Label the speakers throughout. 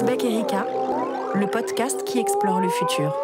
Speaker 1: Ouzbek Erika, le podcast qui explore le futur.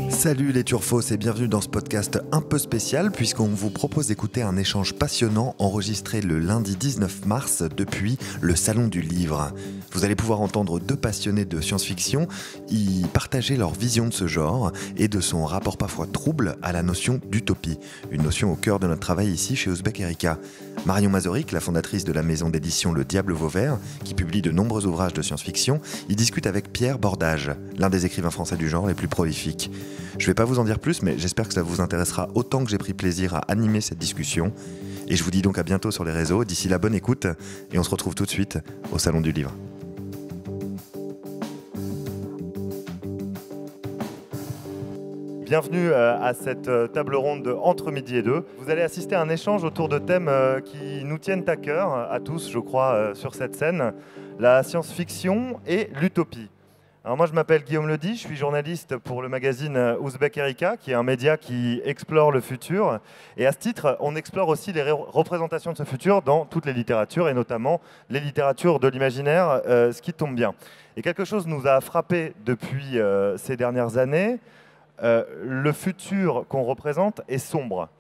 Speaker 2: Salut les Turfos et bienvenue dans ce podcast un peu spécial puisqu'on vous propose d'écouter un échange passionnant enregistré le lundi 19 mars depuis le Salon du Livre. Vous allez pouvoir entendre deux passionnés de science-fiction y partager leur vision de ce genre et de son rapport parfois trouble à la notion d'utopie, une notion au cœur de notre travail ici chez Ouzbek Erika. Marion Mazorik, la fondatrice de la maison d'édition Le Diable Vauvert, qui publie de nombreux ouvrages de science-fiction, y discute avec Pierre Bordage, l'un des écrivains français du genre les plus prolifiques. Je ne vais pas vous en dire plus, mais j'espère que ça vous intéressera autant que j'ai pris plaisir à animer cette discussion. Et je vous dis donc à bientôt sur les réseaux. D'ici là, bonne écoute, et on se retrouve tout de suite au Salon du Livre. Bienvenue à cette table ronde entre midi et deux. Vous allez assister à un échange autour de thèmes qui nous tiennent à cœur, à tous, je crois, sur cette scène, la science-fiction et l'utopie. Alors moi, je m'appelle Guillaume Ledy, je suis journaliste pour le magazine Ouzbek Erika, qui est un média qui explore le futur. Et à ce titre, on explore aussi les représentations de ce futur dans toutes les littératures, et notamment les littératures de l'imaginaire, ce qui tombe bien. Et quelque chose nous a frappé depuis ces dernières années. Le futur qu'on représente est sombre.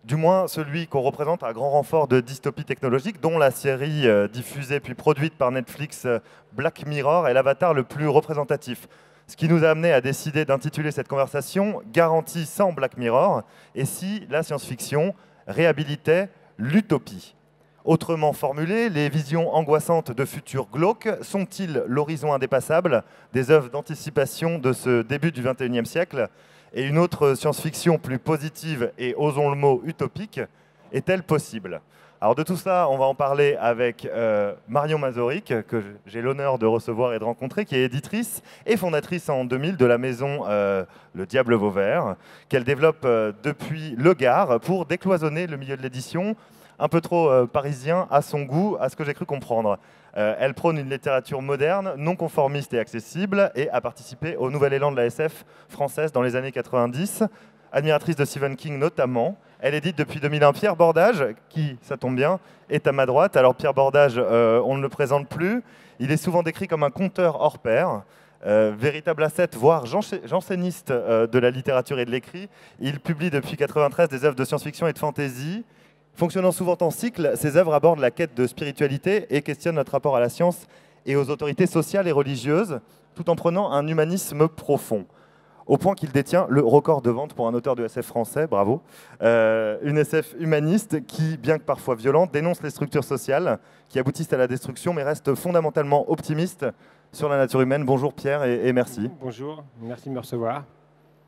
Speaker 2: Du moins celui qu'on représente à grand renfort de dystopie technologique, dont la série diffusée puis produite par Netflix Black Mirror est l'avatar le plus représentatif. Ce qui nous a amené à décider d'intituler cette conversation « Garantie sans Black Mirror » et si la science-fiction réhabilitait l'utopie. Autrement formulé, les visions angoissantes de futurs glauques sont-ils l'horizon indépassable des œuvres d'anticipation de ce début du XXIe siècle ? Et une autre science-fiction plus positive et, osons le mot, utopique, est-elle possible ? Alors de tout ça, on va en parler avec Marion Mazorik, que j'ai l'honneur de recevoir et de rencontrer, qui est éditrice et fondatrice en 2000 de la maison Le Diable Vauvert, qu'elle développe depuis Le Gard pour décloisonner le milieu de l'édition, un peu trop parisien à son goût, à ce que j'ai cru comprendre. Elle prône une littérature moderne, non conformiste et accessible, et a participé au nouvel élan de la SF française dans les années 90, admiratrice de Stephen King notamment. Elle édite depuis 2001 Pierre Bordage, qui, ça tombe bien, est à ma droite. Alors Pierre Bordage, on ne le présente plus. Il est souvent décrit comme un conteur hors pair. Véritable ascète, voire janséniste de la littérature et de l'écrit. Il publie depuis 1993 des œuvres de science-fiction et de fantasy. Fonctionnant souvent en cycle, ses œuvres abordent la quête de spiritualité et questionnent notre rapport à la science et aux autorités sociales et religieuses, tout en prenant un humanisme profond. Au point qu'il détient le record de vente pour un auteur de SF français, bravo. Une SF humaniste qui, bien que parfois violente, dénonce les structures sociales qui aboutissent à la destruction, mais reste fondamentalement optimiste sur la nature humaine. Bonjour Pierre et merci.
Speaker 3: Bonjour, merci de me recevoir.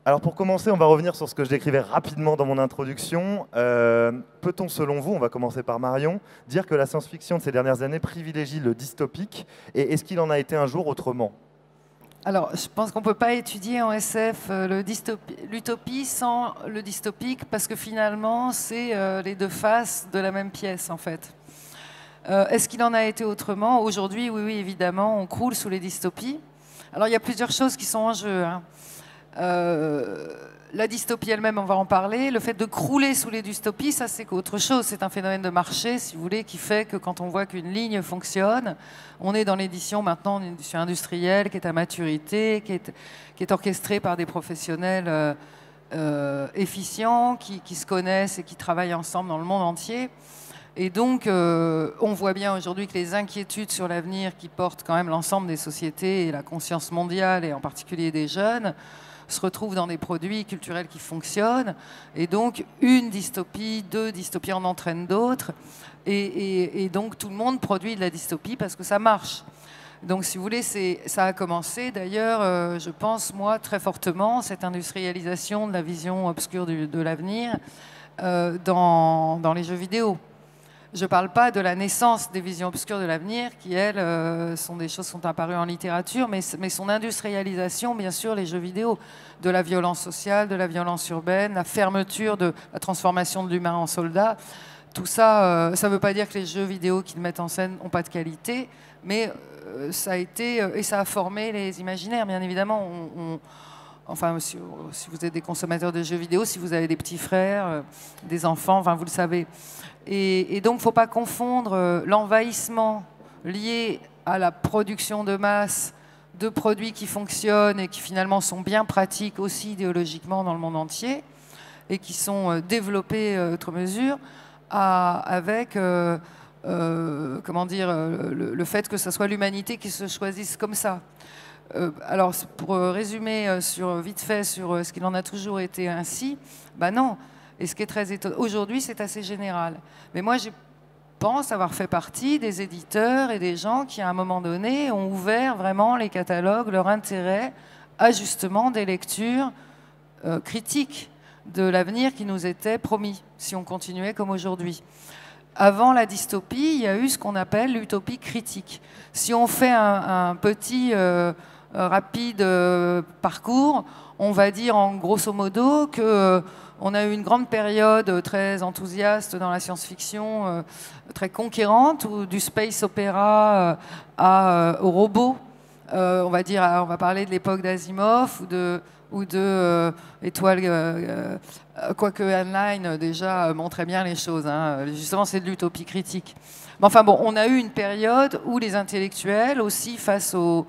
Speaker 2: Alors pour commencer, on va revenir sur ce que je décrivais rapidement dans mon introduction. Peut-on, selon vous, on va commencer par Marion, dire que la science-fiction de ces dernières années privilégie le dystopique, et est-ce qu'il en a été un jour autrement ?
Speaker 4: Alors, je pense qu'on ne peut pas étudier en SF l'utopie sans le dystopique, parce que finalement, c'est les deux faces de la même pièce, en fait. Est-ce qu'il en a été autrement ? Aujourd'hui, oui, évidemment, on croule sous les dystopies. Alors, il y a plusieurs choses qui sont en jeu, hein. La dystopie elle-même, on va en parler. Le fait de crouler sous les dystopies, ça c'est autre chose. C'est un phénomène de marché, si vous voulez, qui fait que quand on voit qu'une ligne fonctionne, on est dans l'édition maintenant, une édition industrielle qui est à maturité, qui est orchestrée par des professionnels efficients, qui se connaissent et qui travaillent ensemble dans le monde entier. Et donc, on voit bien aujourd'hui que les inquiétudes sur l'avenir qui portent quand même l'ensemble des sociétés et la conscience mondiale, et en particulier des jeunes, se retrouvent dans des produits culturels qui fonctionnent. Et donc, une dystopie, deux dystopies en entraînent d'autres. Et donc, tout le monde produit de la dystopie parce que ça marche. Donc, si vous voulez, ça a commencé, d'ailleurs, je pense, moi, très fortement, cette industrialisation de la vision obscure de l'avenir dans les jeux vidéo. Je ne parle pas de la naissance des visions obscures de l'avenir, qui, elles, sont des choses qui sont apparues en littérature, mais son industrialisation, bien sûr, les jeux vidéo, de la violence sociale, de la violence urbaine, la fermeture de la transformation de l'humain en soldat. Tout ça, ça ne veut pas dire que les jeux vidéo qu'ils mettent en scène n'ont pas de qualité, mais ça a été, et ça a formé les imaginaires, bien évidemment. Enfin, si vous êtes des consommateurs de jeux vidéo, si vous avez des petits frères, des enfants, enfin, vous le savez. Et donc, il ne faut pas confondre l'envahissement lié à la production de masse de produits qui fonctionnent et qui finalement sont bien pratiques aussi idéologiquement dans le monde entier et qui sont développés outre mesure avec comment dire, le fait que ce soit l'humanité qui se choisisse comme ça. Alors, pour résumer vite fait sur ce qu'il en a toujours été ainsi, ben non. Et ce qui est très étonnant, aujourd'hui, c'est assez général. Mais moi, je pense avoir fait partie des éditeurs et des gens qui, à un moment donné, ont ouvert vraiment les catalogues, leur intérêt à justement des lectures critiques de l'avenir qui nous était promis, si on continuait comme aujourd'hui. Avant la dystopie, il y a eu ce qu'on appelle l'utopie critique. Si on fait un petit rapide parcours, on va dire en grosso modo que on a eu une grande période très enthousiaste dans la science-fiction, très conquérante, où du space opéra au robot. On va parler de l'époque d'Asimov ou de Étoile, quoique Heinlein déjà montrait bien les choses. Hein. Justement, c'est de l'utopie critique. Mais enfin bon, on a eu une période où les intellectuels, aussi face au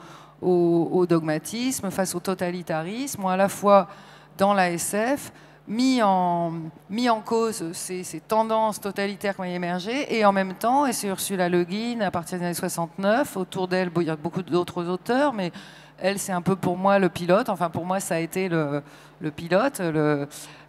Speaker 4: dogmatisme, face au totalitarisme, ont à la fois dans la SF mis en cause ces tendances totalitaires qui ont émergé, et en même temps, et c'est Ursula Le Guin, à partir des années 69, autour d'elle, il y a beaucoup d'autres auteurs, mais elle, c'est un peu pour moi le pilote, enfin pour moi ça a été le pilote,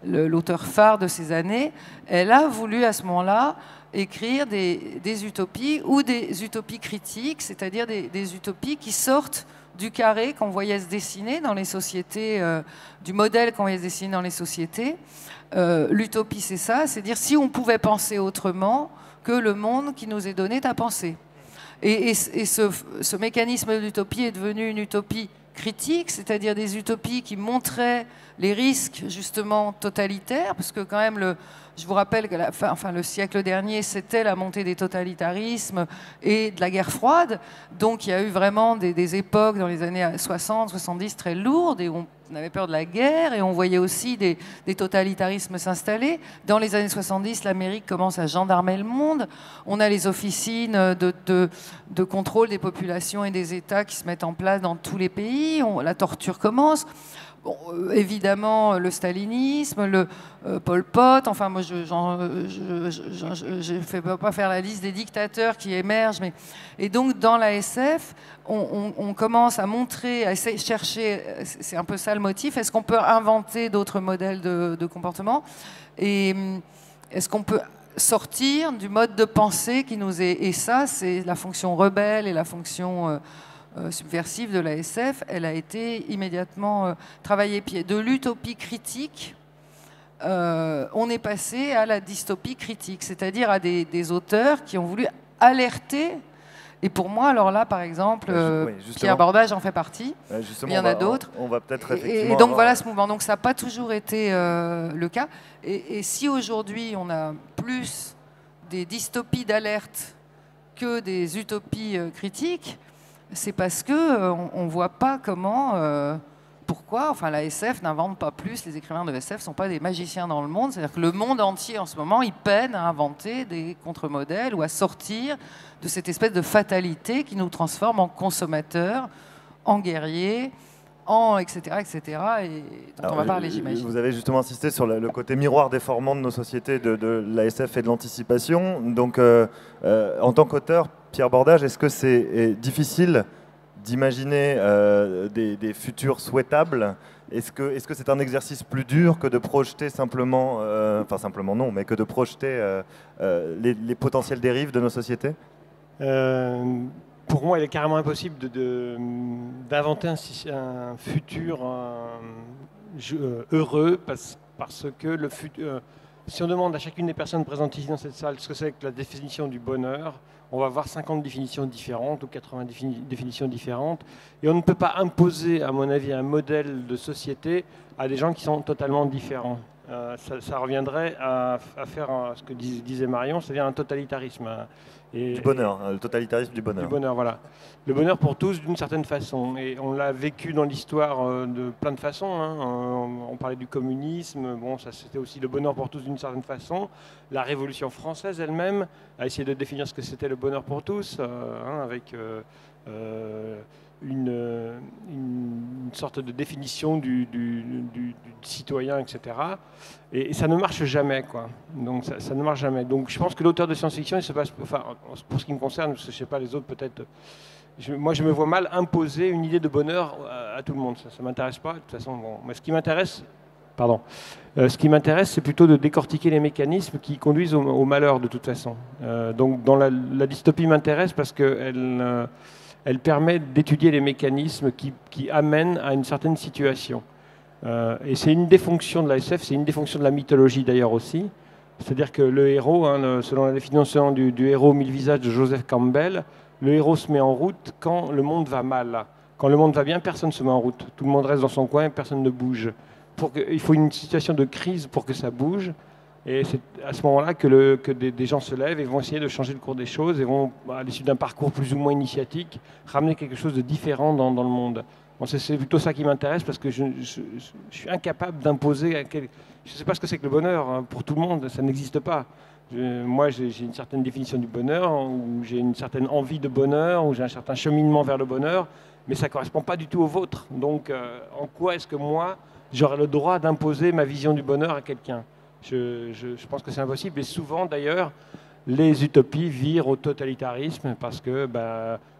Speaker 4: l'auteur phare de ces années. Elle a voulu à ce moment-là écrire des utopies ou des utopies critiques, c'est-à-dire des utopies qui sortent du carré qu'on voyait se dessiner dans les sociétés, du modèle qu'on voyait se dessiner dans les sociétés. L'utopie, c'est ça, c'est dire si on pouvait penser autrement que le monde qui nous est donné à penser. Et ce mécanisme d'utopie est devenu une utopie critique, c'est-à-dire des utopies qui montraient les risques justement totalitaires, parce que quand même, je vous rappelle que le siècle dernier, c'était la montée des totalitarismes et de la guerre froide, donc il y a eu vraiment des époques dans les années 60, 70 très lourdes, et on avait peur de la guerre, et on voyait aussi des totalitarismes s'installer. Dans les années 70, l'Amérique commence à gendarmer le monde, on a les officines de contrôle des populations et des États qui se mettent en place dans tous les pays, la torture commence. Bon, évidemment, le stalinisme, le Pol Pot, enfin moi je ne vais pas faire la liste des dictateurs qui émergent, mais... Et donc dans la SF, on commence à montrer, à essayer de chercher, c'est un peu ça le motif, est-ce qu'on peut inventer d'autres modèles de comportement, et est-ce qu'on peut sortir du mode de pensée qui nous est... Et ça, c'est la fonction rebelle et la fonction... subversive de la SF, elle a été immédiatement travaillée. De l'utopie critique, on est passé à la dystopie critique, c'est-à-dire à des auteurs qui ont voulu alerter. Et pour moi, alors là, par exemple, Pierre Bordage en fait partie. Il y en a d'autres.
Speaker 2: On va peut-être effectivement.
Speaker 4: Et donc voilà ce mouvement. Donc ça n'a pas toujours été le cas. Et si aujourd'hui on a plus des dystopies d'alerte que des utopies critiques, c'est parce qu'on ne voit pas comment, pourquoi, enfin la SF n'invente pas plus, les écrivains de SF ne sont pas des magiciens dans le monde, c'est-à-dire que le monde entier en ce moment, il peine à inventer des contre-modèles ou à sortir de cette espèce de fatalité qui nous transforme en consommateurs, en guerriers, etc., et dont on va parler, j'imagine.
Speaker 2: Vous avez justement insisté sur le côté miroir déformant de nos sociétés, de la SF et de l'anticipation. Donc, en tant qu'auteur, Pierre Bordage, est-ce que c'est difficile d'imaginer des futurs souhaitables? Est-ce que c'est un exercice plus dur que de projeter simplement, enfin simplement non, mais que de projeter les potentielles dérives de nos sociétés?
Speaker 3: Pour moi, il est carrément impossible d'inventer un futur heureux parce que Si on demande à chacune des personnes présentes ici dans cette salle ce que c'est que la définition du bonheur, on va avoir 50 définitions différentes ou 80 définitions différentes. Et on ne peut pas imposer, à mon avis, un modèle de société à des gens qui sont totalement différents. Ça reviendrait à faire ce que disait Marion, c'est-à-dire un totalitarisme.
Speaker 2: Du bonheur, le totalitarisme du bonheur.
Speaker 3: Du bonheur, voilà. Le bonheur pour tous d'une certaine façon. Et on l'a vécu dans l'histoire de plein de façons. On parlait du communisme, bon, ça c'était aussi le bonheur pour tous d'une certaine façon. La Révolution française elle-même a essayé de définir ce que c'était le bonheur pour tous, avec une sorte de définition du citoyen, etc. Et ça ne marche jamais, quoi. Donc ça ne marche jamais. Donc je pense que l'auteur de science-fiction, il se passe, enfin, pour ce qui me concerne, parce que je ne sais pas les autres peut-être, moi je me vois mal imposer une idée de bonheur à tout le monde. Ça ne m'intéresse pas. De toute façon, bon. Mais ce qui m'intéresse, c'est plutôt de décortiquer les mécanismes qui conduisent au malheur, de toute façon. Donc dans la dystopie m'intéresse parce qu'elle elle permet d'étudier les mécanismes qui amènent à une certaine situation. Et c'est une des fonctions de la SF, c'est une des fonctions de la mythologie d'ailleurs aussi. C'est-à-dire que le héros, selon la définition du héros mille visages de Joseph Campbell, le héros se met en route quand le monde va mal. Quand le monde va bien, personne ne se met en route. Tout le monde reste dans son coin, personne ne bouge. Il faut une situation de crise pour que ça bouge. Et c'est à ce moment-là que des gens se lèvent et vont essayer de changer le cours des choses et vont, à l'issue d'un parcours plus ou moins initiatique, ramener quelque chose de différent dans le monde. Bon, c'est plutôt ça qui m'intéresse parce que je suis incapable d'imposer... Je ne sais pas ce que c'est que le bonheur. Pour tout le monde, ça n'existe pas. Moi, j'ai une certaine définition du bonheur, ou j'ai une certaine envie de bonheur, ou j'ai un certain cheminement vers le bonheur, mais ça ne correspond pas du tout au vôtre. Donc, en quoi est-ce que moi, j'aurais le droit d'imposer ma vision du bonheur à quelqu'un ? Je pense que c'est impossible. Et souvent, d'ailleurs, les utopies virent au totalitarisme parce que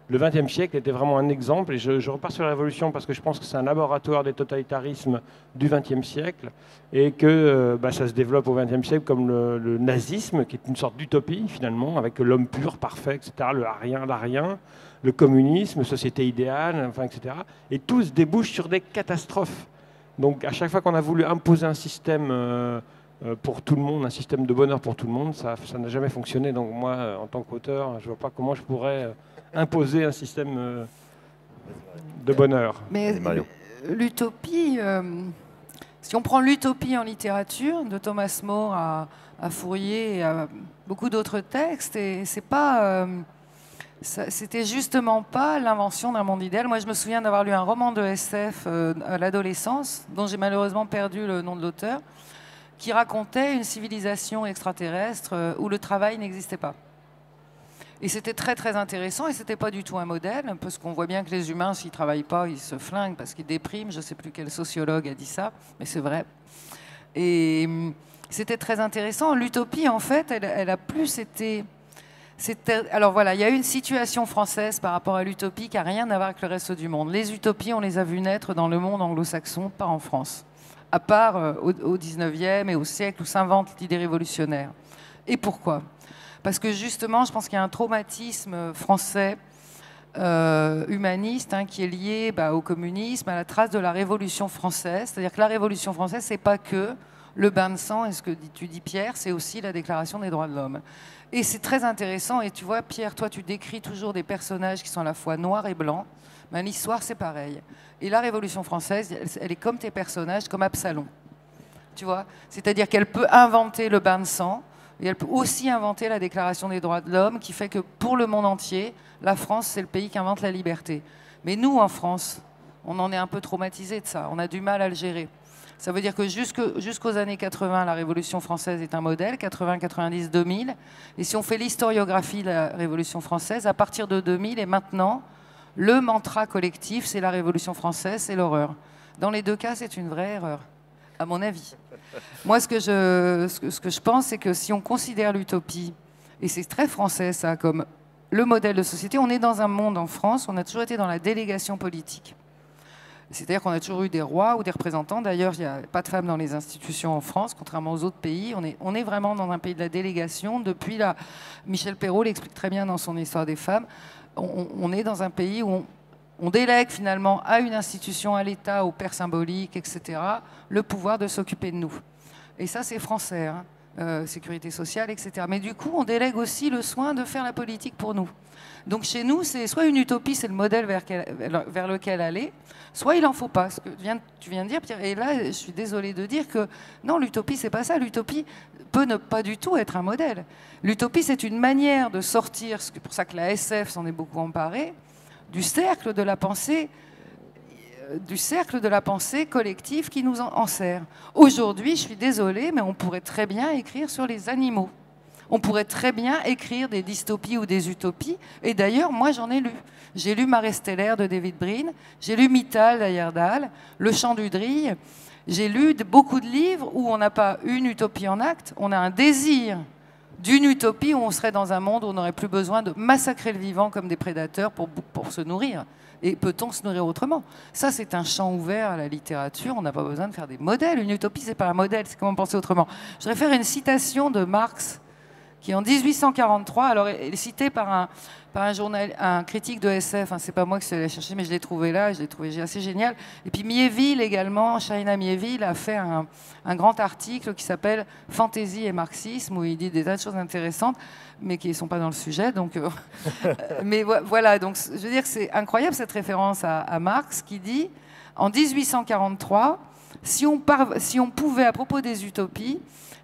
Speaker 3: le XXe siècle était vraiment un exemple. Et je repars sur la Révolution parce que je pense que c'est un laboratoire des totalitarismes du XXe siècle et que ça se développe au XXe siècle comme le nazisme, qui est une sorte d'utopie, finalement, avec l'homme pur, parfait, etc., le l'arien, le communisme, société idéale, enfin, etc. Et tous débouchent sur des catastrophes. Donc, à chaque fois qu'on a voulu imposer un système... pour tout le monde, un système de bonheur pour tout le monde, ça n'a jamais fonctionné. Donc moi, en tant qu'auteur, je ne vois pas comment je pourrais imposer un système de bonheur.
Speaker 4: Mais l'utopie, si on prend l'utopie en littérature, de Thomas More à Fourier et à beaucoup d'autres textes, et c'est pas... c'était justement pas l'invention d'un monde idéal. Moi, je me souviens d'avoir lu un roman de SF à l'adolescence, dont j'ai malheureusement perdu le nom de l'auteur, qui racontait une civilisation extraterrestre où le travail n'existait pas. Et c'était très très intéressant, et c'était pas du tout un modèle, parce qu'on voit bien que les humains, s'ils travaillent pas, ils se flinguent parce qu'ils dépriment. Je sais plus quel sociologue a dit ça, mais c'est vrai. Et c'était très intéressant. L'utopie, en fait, elle a plus été... Alors voilà, il y a une situation française par rapport à l'utopie qui n'a rien à voir avec le reste du monde. Les utopies, on les a vues naître dans le monde anglo-saxon, pas en France. À part au 19e et au siècle où s'invente l'idée révolutionnaire. Et pourquoi ? Parce que justement, je pense qu'il y a un traumatisme français humaniste qui est lié au communisme, à la trace de la Révolution française. C'est-à-dire que la Révolution française, c'est pas que le bain de sang, et ce que tu dis Pierre, c'est aussi la Déclaration des droits de l'homme. Et c'est très intéressant, et tu vois Pierre, toi tu décris toujours des personnages qui sont à la fois noirs et blancs. Ben, l'histoire, c'est pareil. Et la Révolution française, elle est comme tes personnages, comme Absalom. Tu vois ? C'est-à-dire qu'elle peut inventer le bain de sang, et elle peut aussi inventer la Déclaration des droits de l'homme, qui fait que pour le monde entier, la France, c'est le pays qui invente la liberté. Mais nous, en France, on en est un peu traumatisés de ça. On a du mal à le gérer. Ça veut dire que jusqu'aux années 80, la Révolution française est un modèle, 80, 90, 2000. Et si on fait l'historiographie de la Révolution française, à partir de 2000 et maintenant... Le mantra collectif, c'est la Révolution française, c'est l'horreur. Dans les deux cas, c'est une vraie erreur, à mon avis. Moi, ce que je pense, c'est que si on considère l'utopie, et c'est très français ça, comme le modèle de société, on est dans un monde en France, on a toujours été dans la délégation politique. C'est-à-dire qu'on a toujours eu des rois ou des représentants. D'ailleurs, il n'y a pas de femmes dans les institutions en France, contrairement aux autres pays. On est vraiment dans un pays de la délégation. Depuis là, Michel Perrault l'explique très bien dans son Histoire des femmes. On est dans un pays où on délègue finalement à une institution, à l'État, au père symbolique, etc., le pouvoir de s'occuper de nous. Et ça, c'est français. sécurité sociale, etc. Mais du coup, on délègue aussi le soin de faire la politique pour nous. Donc chez nous, c'est soit une utopie, c'est le modèle vers lequel aller, soit il n'en faut pas. Ce que tu viens de dire, Pierre. Et là, je suis désolée de dire que non, l'utopie, c'est pas ça. L'utopie peut ne pas du tout être un modèle. L'utopie, c'est une manière de sortir, c'est pour ça que la SF s'en est beaucoup emparée, du cercle de la pensée collective qui nous en sert. Aujourd'hui, je suis désolée, mais on pourrait très bien écrire sur les animaux. On pourrait très bien écrire des dystopies ou des utopies. Et d'ailleurs, moi, j'en ai lu. J'ai lu Mare stellaire de David Brin, j'ai lu Mittal d'Heyerdahl, Le Chant du Drille. J'ai lu beaucoup de livres où on n'a pas une utopie en acte, on a un désir d'une utopie où on serait dans un monde où on n'aurait plus besoin de massacrer le vivant comme des prédateurs pour se nourrir. Et peut-on se nourrir autrement? Ça, c'est un champ ouvert à la littérature. On n'a pas besoin de faire des modèles. Une utopie, c'est pas un modèle, c'est comment penser autrement. Je voudrais faire une citation de Marx, qui en 1843, alors elle est citée par un critique de SF, hein, c'est pas moi qui suis allé chercher, mais je l'ai trouvé là, je l'ai trouvé assez génial. Et puis Miéville également, Shaina Miéville a fait un grand article qui s'appelle « Fantaisie et marxisme », où il dit des tas de choses intéressantes, mais qui ne sont pas dans le sujet. Donc, mais voilà, donc, je veux dire que c'est incroyable cette référence à Marx qui dit, en 1843, si on pouvait, à propos des utopies,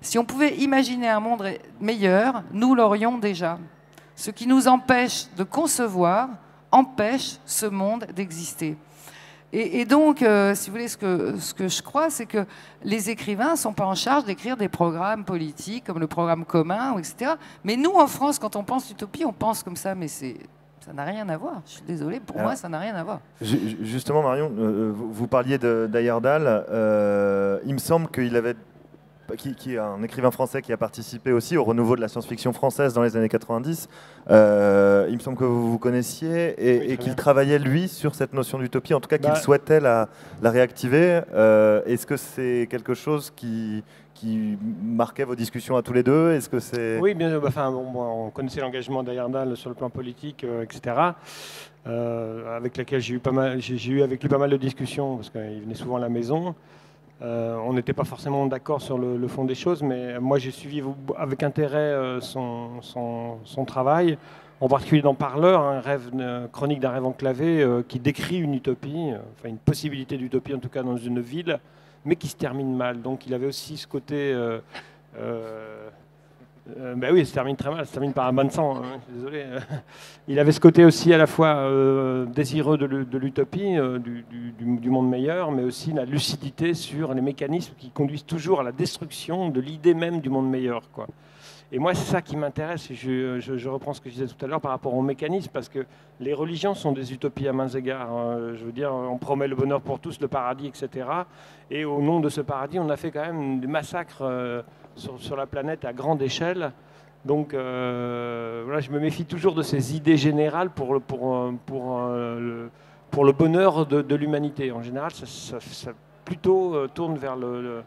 Speaker 4: si on pouvait imaginer un monde meilleur, nous l'aurions déjà. Ce qui nous empêche de concevoir empêche ce monde d'exister. Et donc, si vous voulez, ce que je crois, c'est que les écrivains ne sont pas en charge d'écrire des programmes politiques comme le programme commun, etc. Mais nous, en France, quand on pense utopie, on pense comme ça, mais ça n'a rien à voir. Je suis désolée, pour moi, ça n'a rien à voir.
Speaker 2: Justement, Marion, vous parliez d'Heyerdahl. Il me semble qu'il avait... qui est un écrivain français qui a participé aussi au renouveau de la science-fiction française dans les années 90. Il me semble que vous connaissiez et qu'il travaillait, lui, sur cette notion d'utopie, en tout cas qu'il souhaitait la réactiver. Est-ce que c'est quelque chose qui marquait vos discussions à tous les deux? Est-ce que c'est...
Speaker 3: Oui, bien, on connaissait l'engagement d'Heyerdahl sur le plan politique, etc., avec lequel j'ai eu avec lui pas mal de discussions, parce qu'il venait souvent à la maison. On n'était pas forcément d'accord sur le fond des choses, mais moi j'ai suivi avec intérêt son travail, en particulier dans Parleur, chronique d'un rêve enclavé, qui décrit une utopie, enfin une possibilité d'utopie en tout cas dans une ville, mais qui se termine mal. Donc il avait aussi ce côté... oui, ça se termine très mal, ça se termine par un bain de sang, hein, je suis désolé. Il avait ce côté aussi à la fois désireux de l'utopie, du monde meilleur, mais aussi la lucidité sur les mécanismes qui conduisent toujours à la destruction de l'idée même du monde meilleur, quoi. Et moi, c'est ça qui m'intéresse, et je reprends ce que je disais tout à l'heure par rapport aux mécanismes, parce que les religions sont des utopies à mains égards. Je veux dire, on promet le bonheur pour tous, le paradis, etc. Et au nom de ce paradis, on a fait quand même des massacres sur la planète à grande échelle. Donc voilà, je me méfie toujours de ces idées générales pour le bonheur de l'humanité. En général, ça plutôt tourne vers le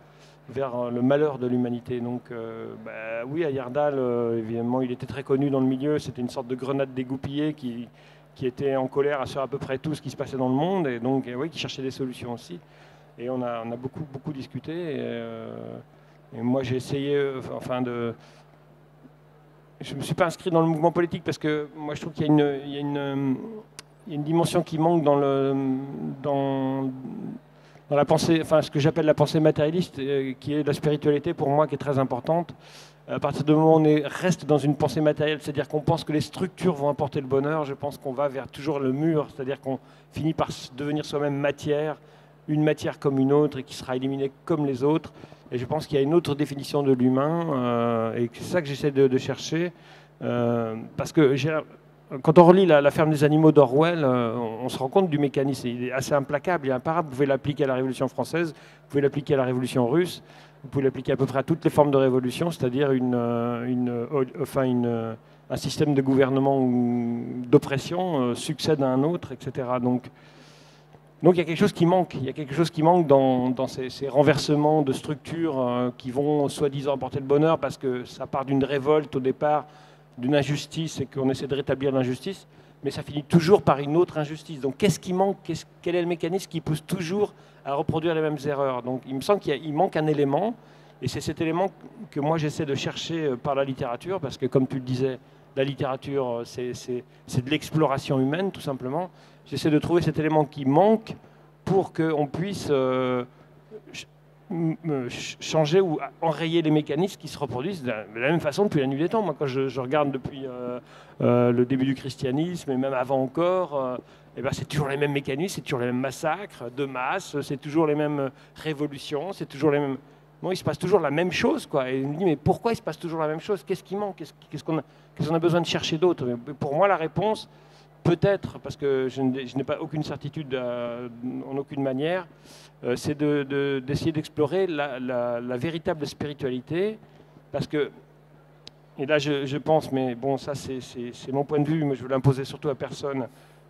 Speaker 3: malheur de l'humanité. Donc oui, Heyerdahl, évidemment, il était très connu dans le milieu. C'était une sorte de grenade dégoupillée qui était en colère sur à peu près tout ce qui se passait dans le monde, et donc oui, qui cherchait des solutions aussi. Et on a beaucoup discuté. Et moi, j'ai essayé, je ne me suis pas inscrit dans le mouvement politique parce que moi, je trouve qu'il y a une dimension qui manque dans la pensée, enfin, ce que j'appelle la pensée matérialiste, qui est la spiritualité pour moi, qui est très importante. À partir du moment où on reste dans une pensée matérielle, c'est-à-dire qu'on pense que les structures vont apporter le bonheur, je pense qu'on va vers toujours le mur, c'est-à-dire qu'on finit par devenir soi-même matière, une matière comme une autre et qui sera éliminée comme les autres. Et je pense qu'il y a une autre définition de l'humain, et c'est ça que j'essaie de chercher, parce que quand on relit la ferme des animaux d'Orwell, on se rend compte du mécanisme. Il est assez implacable et imparable. Vous pouvez l'appliquer à la Révolution française, vous pouvez l'appliquer à la Révolution russe, vous pouvez l'appliquer à peu près à toutes les formes de révolution, c'est-à-dire un système de gouvernement ou d'oppression succède à un autre, etc. Donc il y a quelque chose qui manque. Il y a quelque chose qui manque dans ces renversements de structures qui vont soi-disant apporter le bonheur parce que ça part d'une révolte au départ, d'une injustice et qu'on essaie de rétablir l'injustice, mais ça finit toujours par une autre injustice. Donc qu'est-ce qui manque? Quel est le mécanisme qui pousse toujours à reproduire les mêmes erreurs? Donc il me semble qu'il manque un élément. Et c'est cet élément que moi j'essaie de chercher par la littérature, parce que comme tu le disais, la littérature c'est de l'exploration humaine tout simplement. J'essaie de trouver cet élément qui manque pour qu'on puisse changer ou enrayer les mécanismes qui se reproduisent de la même façon depuis la nuit des temps. Moi, quand je regarde depuis le début du christianisme et même avant encore, eh ben, c'est toujours les mêmes mécanismes, c'est toujours les mêmes massacres de masse, c'est toujours les mêmes révolutions, c'est toujours les mêmes... Bon, il se passe toujours la même chose, quoi. Et on me dit, mais pourquoi il se passe toujours la même chose? Qu'est-ce qui manque? Qu'est-ce qu'on a besoin de chercher d'autre? Pour moi, la réponse, peut-être, parce que je n'ai pas aucune certitude en aucune manière, c'est d'essayer d'explorer la véritable spiritualité, parce que, et là je pense, mais bon, ça c'est mon point de vue, mais je veux l'imposer surtout à personne,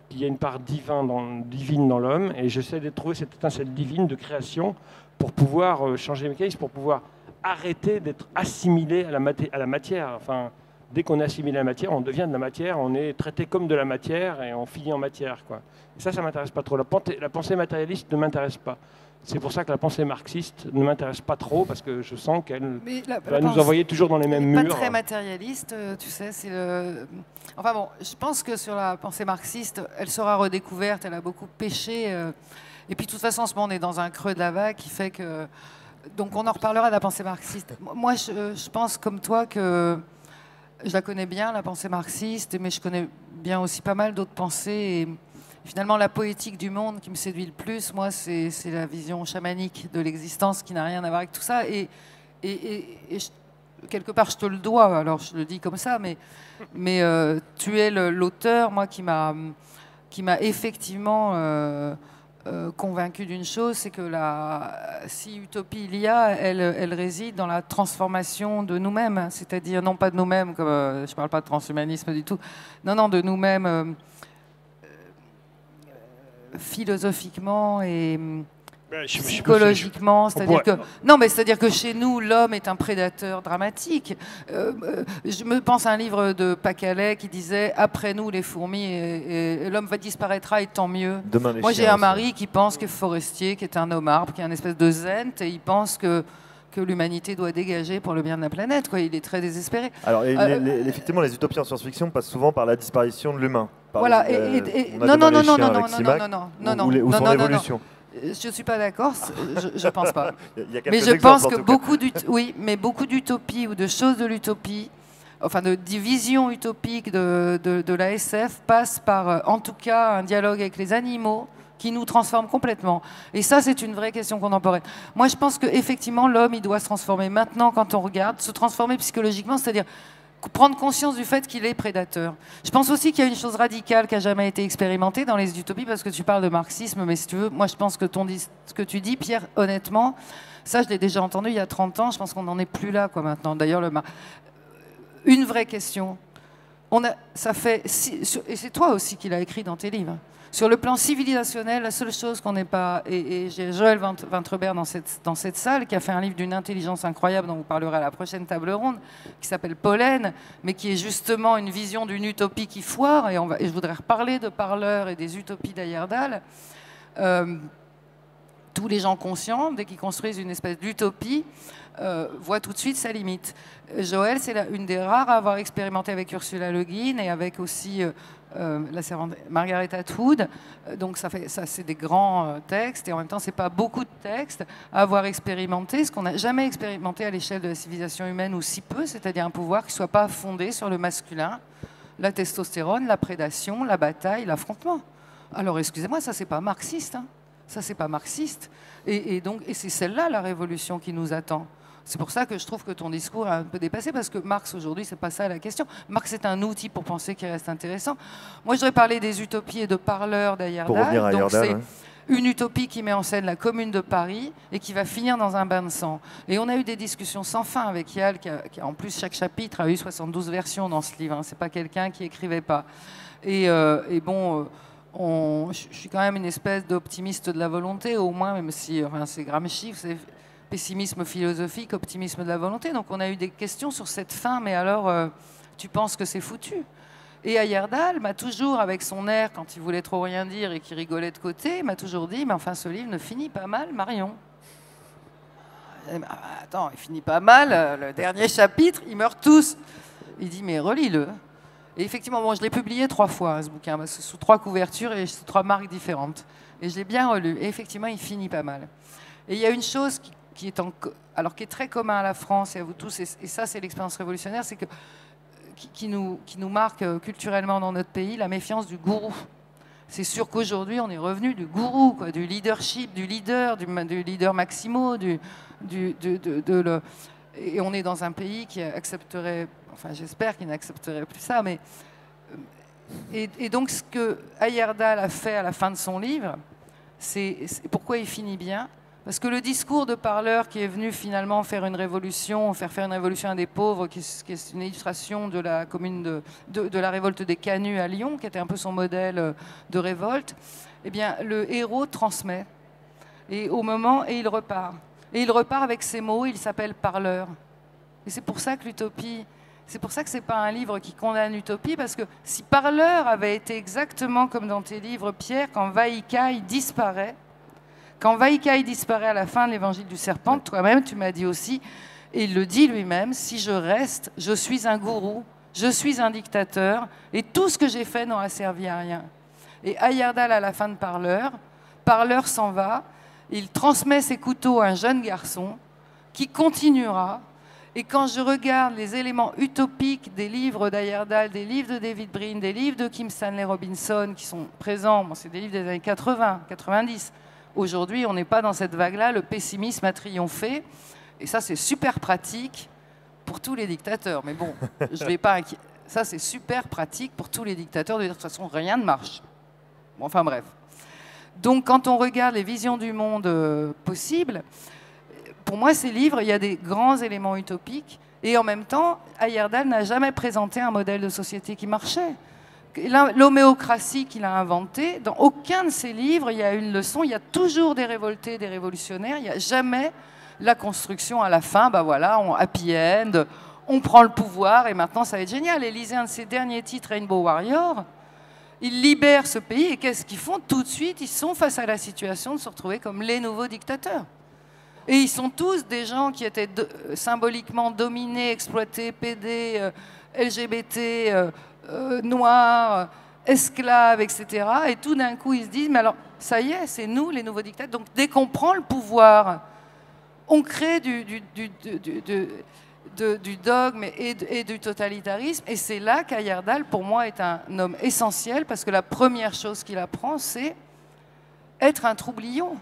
Speaker 3: qu'il y a une part divine dans l'homme, et j'essaie de trouver cette étincelle divine de création pour pouvoir changer les mécanismes, pour pouvoir arrêter d'être assimilé à la matière. Enfin, dès qu'on est assimilé à la matière, on devient de la matière, on est traité comme de la matière et on finit en matière, quoi. Et ça m'intéresse pas trop. La pensée matérialiste ne m'intéresse pas. C'est pour ça que la pensée marxiste ne m'intéresse pas trop, parce que je sens qu'elle va nous envoyer toujours dans les mêmes murs.
Speaker 4: Pas très matérialiste, tu sais. Enfin bon, je pense que sur la pensée marxiste, elle sera redécouverte, elle a beaucoup péché. Et puis de toute façon, en ce moment, on est dans un creux de la vague qui fait que... Donc on en reparlera de la pensée marxiste. Moi, je pense comme toi que je la connais bien, la pensée marxiste, mais je connais bien aussi pas mal d'autres pensées. Et finalement, la poétique du monde qui me séduit le plus, moi, c'est la vision chamanique de l'existence qui n'a rien à voir avec tout ça. Et quelque part, je te le dois, alors je le dis comme ça, mais tu es l'auteur, moi, qui m'a effectivement convaincu d'une chose, c'est que si utopie il y a, elle réside dans la transformation de nous-mêmes, c'est-à-dire non pas de nous-mêmes, comme je ne parle pas de transhumanisme du tout, non, de nous-mêmes philosophiquement et psychologiquement, c'est-à-dire que non, mais c'est-à-dire que chez nous, l'homme est un prédateur dramatique. Je me pense à un livre de Pacallet qui disait après nous les fourmis et l'homme va disparaîtra et tant mieux. Moi, j'ai un mari qui pense que Forestier, qui est un homme arbre, qui est un espèce de zen, et il pense que l'humanité doit dégager pour le bien de la planète, quoi. Il est très désespéré.
Speaker 2: Alors, effectivement, les utopies en science-fiction passent souvent par la disparition de l'humain.
Speaker 4: Voilà.
Speaker 2: Ou son révolution.
Speaker 4: Je ne suis pas d'accord, je ne pense pas.
Speaker 2: Mais je pense que
Speaker 4: beaucoup d'utopies ou de choses de l'utopie, enfin de divisions utopiques de la SF passent par, en tout cas, un dialogue avec les animaux qui nous transforme complètement. Et ça, c'est une vraie question contemporaine. Moi, je pense qu'effectivement, l'homme, il doit se transformer maintenant quand on regarde, se transformer psychologiquement, c'est-à-dire prendre conscience du fait qu'il est prédateur. Je pense aussi qu'il y a une chose radicale qui n'a jamais été expérimentée dans les utopies, parce que tu parles de marxisme, mais si tu veux, moi je pense que ce que tu dis, Pierre, honnêtement, ça je l'ai déjà entendu il y a 30 ans, je pense qu'on n'en est plus là, quoi, maintenant. D'ailleurs, une vraie question. Et c'est toi aussi qui l'as écrit dans tes livres. Sur le plan civilisationnel, la seule chose qu'on n'est pas... Et j'ai Joël Vintrebert dans cette salle qui a fait un livre d'une intelligence incroyable dont vous parlerez à la prochaine table ronde, qui s'appelle Pollen, mais qui est justement une vision d'une utopie qui foire. Et je voudrais reparler de Parleur et des utopies d'Heyerdahl. Tous les gens conscients, dès qu'ils construisent une espèce d'utopie, voient tout de suite sa limite. Joël, c'est une des rares à avoir expérimenté avec Ursula Le Guin et avec aussi... la servante Margaret Atwood, donc ça c'est des grands textes et en même temps c'est pas beaucoup de textes à avoir expérimenté ce qu'on n'a jamais expérimenté à l'échelle de la civilisation humaine ou si peu, c'est-à-dire un pouvoir qui soit pas fondé sur le masculin, la testostérone, la prédation, la bataille, l'affrontement. Alors excusez-moi, ça c'est pas marxiste, hein. Ça c'est pas marxiste et c'est celle-là la révolution qui nous attend. C'est pour ça que je trouve que ton discours est un peu dépassé, parce que Marx, aujourd'hui, c'est pas ça la question. Marx est un outil pour penser qui reste intéressant. Moi, je voudrais parler des utopies et de Parleur d'Heyerdahl.
Speaker 2: Pour revenir à Heyerdahl, hein.
Speaker 4: Une utopie qui met en scène la Commune de Paris et qui va finir dans un bain de sang. Et on a eu des discussions sans fin avec Yal, qui en plus, chaque chapitre a eu 72 versions dans ce livre. Hein. C'est pas quelqu'un qui écrivait pas. Et bon... je suis quand même une espèce d'optimiste de la volonté, au moins, même si c'est Gramsci, c'est pessimisme philosophique, optimisme de la volonté. Donc on a eu des questions sur cette fin, mais alors tu penses que c'est foutu? Et Heyerdahl m'a toujours, avec son air, quand il voulait trop rien dire et qu'il rigolait de côté, m'a toujours dit, mais enfin ce livre ne finit pas mal, Marion. Eh ben, attends, il finit pas mal. Le dernier chapitre, ils meurent tous. Il dit, mais relis-le. Et effectivement, bon, je l'ai publié 3 fois, ce bouquin, parce que sous 3 couvertures et sous 3 marques différentes. Et je l'ai bien relu. Et effectivement, il finit pas mal. Et il y a une chose qui est très commun à la France et à vous tous, et ça, c'est l'expérience révolutionnaire, c'est que qui nous marque culturellement dans notre pays, la méfiance du gourou. C'est sûr qu'aujourd'hui, on est revenu du gourou, quoi, du leadership, du leader Maximo, et on est dans un pays qui accepterait, enfin j'espère qu'il n'accepterait plus ça, mais et donc ce que Heyerdahl a fait à la fin de son livre, c'est pourquoi il finit bien. Parce que le discours de Parleur qui est venu finalement faire une révolution à des pauvres, qui est une illustration de la commune de la révolte des Canuts à Lyon, qui était un peu son modèle de révolte, eh bien, le héros transmet. Et il repart. Et il repart avec ces mots, il s'appelle Parleur. Et c'est pour ça que l'utopie, c'est pour ça que ce n'est pas un livre qui condamne l'utopie, parce que si Parleur avait été exactement comme dans tes livres, Pierre, quand Vaïkai disparaît, à la fin de l'évangile du serpent, toi-même, tu m'as dit aussi, et il le dit lui-même, si je reste, je suis un gourou, je suis un dictateur, et tout ce que j'ai fait n'aura servi à rien. Et Heyerdahl, à la fin de Parleur s'en va, il transmet ses couteaux à un jeune garçon qui continuera. Et quand je regarde les éléments utopiques des livres d'Heyerdahl, des livres de David Brin, des livres de Kim Stanley Robinson qui sont présents, bon, c'est des livres des années 80, 90, aujourd'hui, on n'est pas dans cette vague-là, le pessimisme a triomphé. Et ça, c'est super pratique pour tous les dictateurs. Mais bon, je vais pas ça, c'est super pratique pour tous les dictateurs de dire de toute façon, rien ne marche. Bon, enfin bref. Donc, quand on regarde les visions du monde possibles, pour moi, ces livres, il y a des grands éléments utopiques. Et en même temps, Heyerdahl n'a jamais présenté un modèle de société qui marchait. L'homéocratie qu'il a inventée, dans aucun de ses livres, il y a une leçon, il y a toujours des révoltés, des révolutionnaires, il n'y a jamais la construction à la fin, ben voilà, happy end, on prend le pouvoir et maintenant ça va être génial. Et lisez un de ses derniers titres, Rainbow Warrior, ils libèrent ce pays et qu'est-ce qu'ils font? Tout de suite, ils sont face à la situation de se retrouver comme les nouveaux dictateurs. Et ils sont tous des gens qui étaient symboliquement dominés, exploités, PD, LGBT, noirs, esclaves, etc. Et tout d'un coup, ils se disent, mais alors, ça y est, c'est nous les nouveaux dictateurs. Donc, dès qu'on prend le pouvoir, on crée du dogme et du totalitarisme. Et c'est là qu'Heyerdahl, pour moi, est un homme essentiel, parce que la première chose qu'il apprend, c'est être un troublion,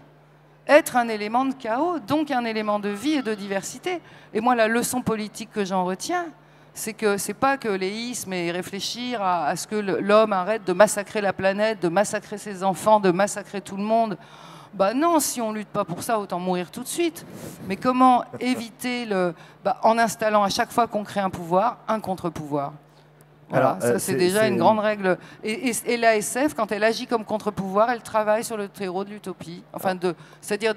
Speaker 4: être un élément de chaos, donc un élément de vie et de diversité. Et moi, la leçon politique que j'en retiens, c'est que c'est pas que l'éisme et réfléchir à ce que l'homme arrête de massacrer la planète, de massacrer ses enfants, de massacrer tout le monde. Bah non, si on lutte pas pour ça, autant mourir tout de suite. Mais comment éviter en installant à chaque fois qu'on crée un pouvoir, un contre-pouvoir. Voilà, alors, ça c'est déjà une grande règle. Et l'ASF, quand elle agit comme contre-pouvoir, elle travaille sur le terreau de l'utopie, enfin c'est-à-dire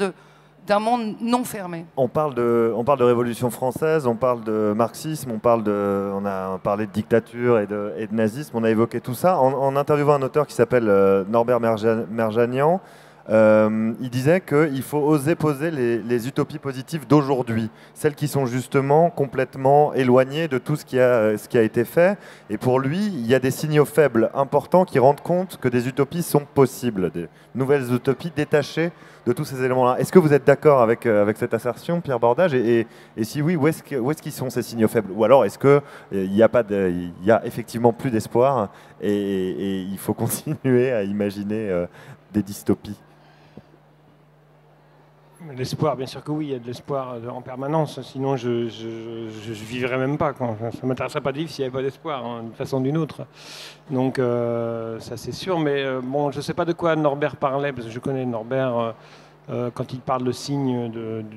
Speaker 4: d'un monde non fermé.
Speaker 2: On parle de Révolution française, on parle de marxisme, on a parlé de dictature et de nazisme, on a évoqué tout ça. En interviewant un auteur qui s'appelle Norbert Merjanian, il disait qu'il faut oser poser les utopies positives d'aujourd'hui, celles qui sont justement complètement éloignées de tout ce qui a été fait. Et pour lui, il y a des signaux faibles importants qui rendent compte que des utopies sont possibles, des nouvelles utopies détachées de tous ces éléments-là. Est-ce que vous êtes d'accord avec cette assertion, Pierre Bordage, et si oui, où est-ce qu'ils sont ces signaux faibles? Ou alors est-ce qu'il y a effectivement plus d'espoir et il faut continuer à imaginer des dystopies?
Speaker 3: L'espoir, bien sûr que oui, il y a de l'espoir en permanence, sinon je ne vivrais même pas. Ça ne m'intéresserait pas de vivre s'il n'y avait pas d'espoir, hein, d'une façon ou d'une autre. Donc ça c'est sûr, mais bon, je ne sais pas de quoi Norbert parlait, parce que je connais Norbert quand il parle de signes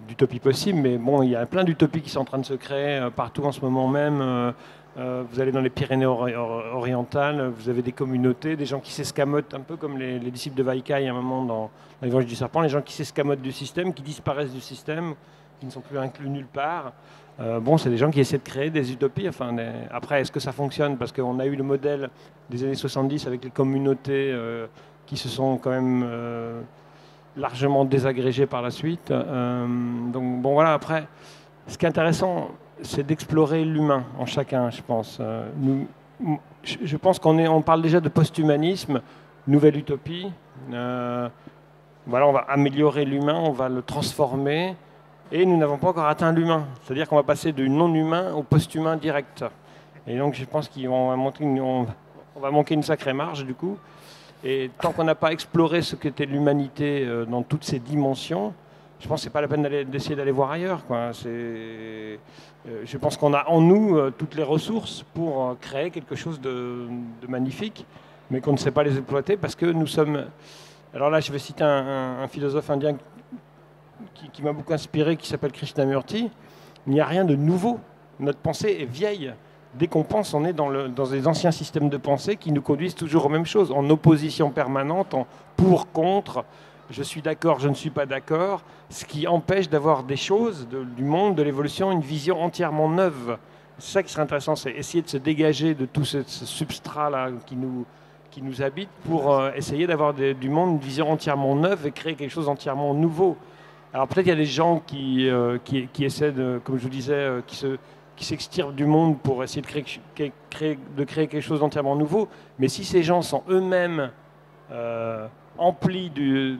Speaker 3: d'utopie possible, mais bon, il y a plein d'utopies qui sont en train de se créer partout en ce moment même. Vous allez dans les Pyrénées orientales, vous avez des communautés, des gens qui s'escamotent, un peu comme les disciples de Vaïkai à un moment dans l'Évangile du serpent, les gens qui s'escamotent du système, qui disparaissent du système, qui ne sont plus inclus nulle part. Bon, c'est des gens qui essaient de créer des utopies. Enfin, après, est-ce que ça fonctionne? Parce qu'on a eu le modèle des années 70 avec les communautés qui se sont quand même largement désagrégé par la suite. Donc bon voilà, après, ce qui est intéressant, c'est d'explorer l'humain en chacun, je pense. Je pense on parle déjà de post-humanisme, nouvelle utopie. Voilà, on va améliorer l'humain, on va le transformer, et nous n'avons pas encore atteint l'humain. C'est-à-dire qu'on va passer du non-humain au post-humain direct. Et donc je pense qu'on va manquer une sacrée marge du coup. Et tant qu'on n'a pas exploré ce qu'était l'humanité dans toutes ses dimensions, je pense que ce n'est pas la peine d'essayer d'aller voir ailleurs, quoi. Je pense qu'on a en nous toutes les ressources pour créer quelque chose de magnifique, mais qu'on ne sait pas les exploiter parce que nous sommes... Alors là, je vais citer un philosophe indien qui m'a beaucoup inspiré, qui s'appelle Krishnamurti. Il n'y a rien de nouveau. Notre pensée est vieille. Dès qu'on pense, on est dans des anciens systèmes de pensée qui nous conduisent toujours aux mêmes choses, en opposition permanente, en pour, contre, je suis d'accord, je ne suis pas d'accord, ce qui empêche d'avoir des choses, du monde, de l'évolution, une vision entièrement neuve. C'est ça qui serait intéressant, c'est essayer de se dégager de tout ce substrat-là qui nous habite pour essayer d'avoir du monde une vision entièrement neuve et créer quelque chose d'entièrement nouveau. Alors peut-être il y a des gens qui essaient, comme je vous disais, qui s'extirpent du monde pour essayer de créer quelque chose d'entièrement nouveau. Mais si ces gens sont eux-mêmes emplis du